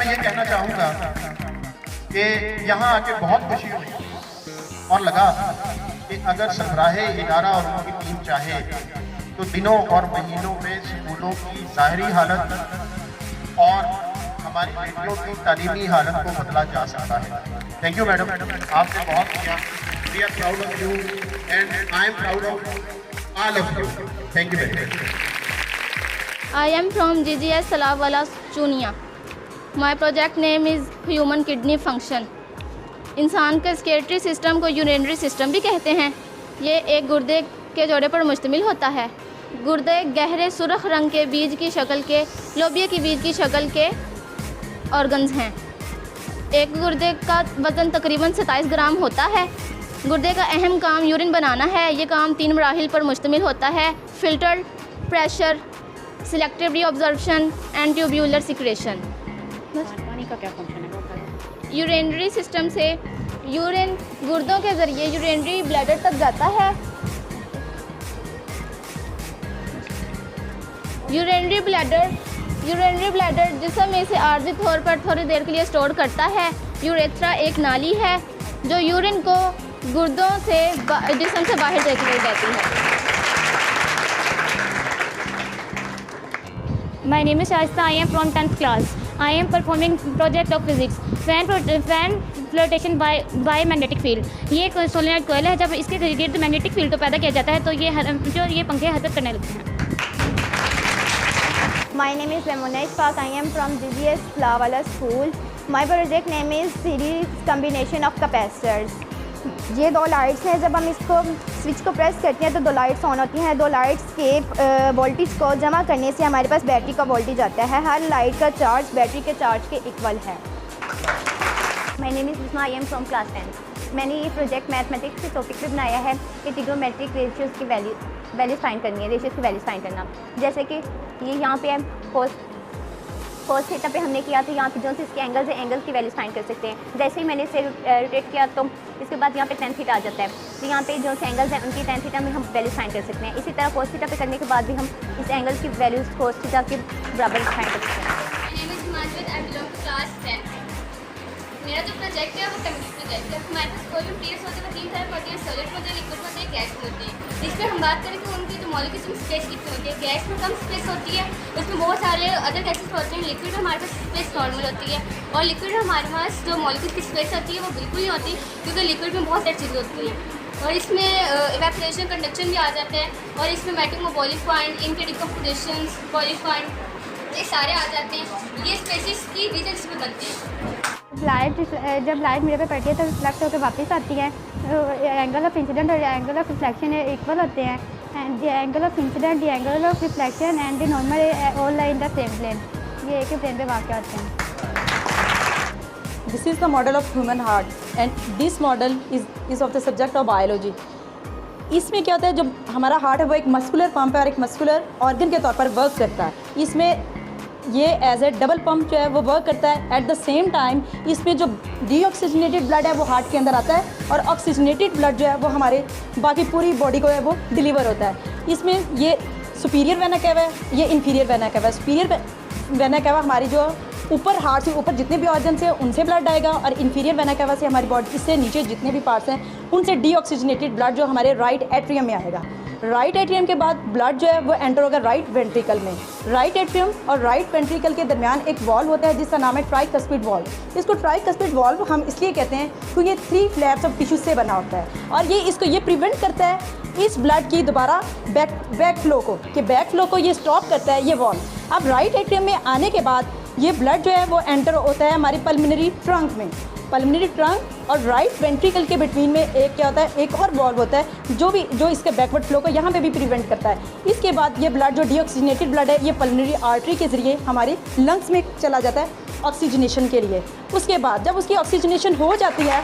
ये कहना चाहूँगा कि यहाँ आके बहुत खुशी हुई और लगा कि अगर सरबराहे इदारा और उनकी टीम चाहे तो दिनों और महीनों में स्कूलों की ज़ाहरी हालत और हमारी बेटियों की तालीमी हालत को बदला जा सकता है। थैंक यू मैडम, आपने बहुत किया। We are proud of you and I am proud of all of you. Thank you very much. I am from GGS Salawala, Chunia. My project name is Human Kidney Function. इंसान के स्केटरी system को urinary system भी कहते हैं। ये एक गुर्दे के जोड़े पर मुश्तमिल होता है। गुर्दे गहरे सुर्ख रंग के बीज की शक्ल के लोबिया की बीज की शक्ल के ऑर्गन्स हैं। एक गुर्दे का वज़न तकरीबन 27 ग्राम होता है। गुर्दे का अहम काम यूरिन बनाना है। ये काम 3 मराहिल पर मुश्तमिल होता है: filter, pressure, selective reabsorption and tubular secretion. पानी का क्या फंक्शन है? यूरिनरी सिस्टम से यूरिन गुर्दों के ज़रिए यूरिनरी ब्लैडर तक जाता है। यूरिनरी ब्लैडर जिस्म में से आर्जी तौर पर थोड़ी देर के लिए स्टोर करता है। यूरेथ्रा एक नाली है जो यूरिन को गुर्दों से जिस्म से बाहर निकल जाती है। My name is Shasta. I am from 10th class. I am performing project of physics. Fan flotation by magnetic field. ये एक सोलेनॉइड कॉइल है। जब इसके इर्द मैग्नेटिक फील्ड को पैदा किया जाता है तो ये पंखे हरकत करने लगते हैं। My name is Ramona Ishfaq. I am from GGS Lawala School. My project name is series combination of capacitors. ये 2 लाइट्स हैं। जब हम इसको स्विच को प्रेस करते हैं तो 2 लाइट्स ऑन होती हैं। 2 लाइट्स के वोल्टेज को जमा करने से हमारे पास बैटरी का वोल्टेज आता है। हर लाइट का चार्ज बैटरी के चार्ज के इक्वल है। My name is Usma. I am from class 10. मैंने ये प्रोजेक्ट मैथमेटिक्स के टॉपिक पे बनाया है कि ट्रिग्नोमेट्रिक रेशियोज़ की वैल्यूज़ फाइंड करनी है, रेशियोज़ की वैल्यूज़ फाइंड करना। जैसे कि ये यहाँ पे कोस थीटा पे हमने किया तो यहाँ पे जो इसके एंगल्स है एंगल्स की वैल्यूज़ फाइंड कर सकते हैं। जैसे ही मैंने इसे रोटेट किया तो इसके बाद यहाँ पे tan थीटा आ जाता है। तो यहाँ पे जो एंगल्स हैं उनकी tan थीटा में हम वैल्यूज़ फाइंड कर सकते हैं। इसी तरह कोस थीटा पे करने के बाद भी हम इस एंगल की वैल्यूज़ कोस थीटा के बराबर फाइंड कर सकते हैं। मेरा जो प्रोजेक्ट है वो केमिस्ट्री प्रोजेक्ट है। हमारे पास कोई भी टीएस होते हैं, 3 तरह होते हैं: सॉलिड होते हैं, लिक्विड होते हैं, गैस होते हैं। इस पर हम बात करें तो उनकी जो मॉलिक्यूल्स में स्पेस कितनी होती है। गैस में कम स्पेस होती है, उसमें बहुत सारे अदर गैसेस होते हैं। लिक्विड में हमारे पास स्पेस नॉर्मल होती है और लिक्विड में हमारे पास जो मॉलिक्यूल की स्पेस होती है वो बिल्कुल नहीं होती, क्योंकि लिक्विड में बहुत सारी चीज़ें होती हैं और इसमें इवेपोरेशन, कंडक्शन भी आ जाते हैं और इसमें मेटाबॉलिक पॉइंट, इनके डिकम्पोजिशन, बॉइलिंग पॉइंट, ये सारे आ जाते हैं। ये स्पेसिस की रीजन इसमें बनते हैं। जब लाइट मिरर पे पड़ती है तो रिफ्लेक्ट होकर वापस आती है। एंगल ऑफ इंसिडेंट और एंगल ऑफ रिफ्लेक्शन इक्वल होते हैं। And the angle of incidence, the angle of reflection and the normal all lie in the same plane. ये एक ही प्लेन पे वाक़ होते हैं। This is the model of human heart and this model is of the subject of biology. इसमें क्या होता है, जो हमारा हार्ट है वो एक मस्कुलर पंप है और एक मस्कुलर ऑर्गन के तौर पर वर्क करता है। इसमें ये एज ए डबल पंप जो है वो वर्क करता है। एट द सेम टाइम इसमें जो डीऑक्सीजनेटेड ब्लड है वो हार्ट के अंदर आता है और ऑक्सीजनेटेड ब्लड जो है वो हमारे बाकी पूरी बॉडी को है वो डिलीवर होता है। इसमें ये सुपीरियर वेना कैवा है, ये इन्फीरियर वेना कैवा है। सुपीरियर वेना कैवा हमारी जो ऊपर हार्ट से ऊपर जितने भी ऑर्गन हैं उनसे ब्लड आएगा और इन्फीरियर वेना कैवा से हमारी बॉडी से नीचे जितने भी पार्ट्स हैं उनसे डीऑक्सीजनेटेड ब्लड जो हमारे राइट एट्रियम में आएगा। राइट एट्रियम के बाद ब्लड जो है वो एंटर होगा राइट वेंट्रिकल में। राइट एट्रियम और राइट वेंट्रिकल के दरमियान एक वॉल्व होता है जिसका नाम है ट्राइकस्पिड वॉल्व। इसको ट्राइकस्पिड वॉल्व हम इसलिए कहते हैं क्योंकि ये 3 फ्लैप्स ऑफ टिश्यू से बना होता है और ये प्रिवेंट करता है इस ब्लड की दोबारा बैक फ्लो को, कि बैक फ्लो को ये स्टॉप करता है ये वॉल्व। अब राइट एट्रियम में आने के बाद ये ब्लड जो है वो एंटर होता है हमारी पल्मोनरी ट्रंक में। पल्मोनरी ट्रंक और राइट वेंट्रिकल के बिटवीन में एक क्या होता है, एक और वॉल्व होता है जो इसके बैकवर्ड फ्लो को यहाँ पे भी प्रिवेंट करता है। इसके बाद ये ब्लड जो डीऑक्सीजनेटेड ब्लड है ये पल्मोनरी आर्टरी के ज़रिए हमारे लंग्स में चला जाता है ऑक्सीजनेशन के लिए। उसके बाद जब उसकी ऑक्सीजनेशन हो जाती है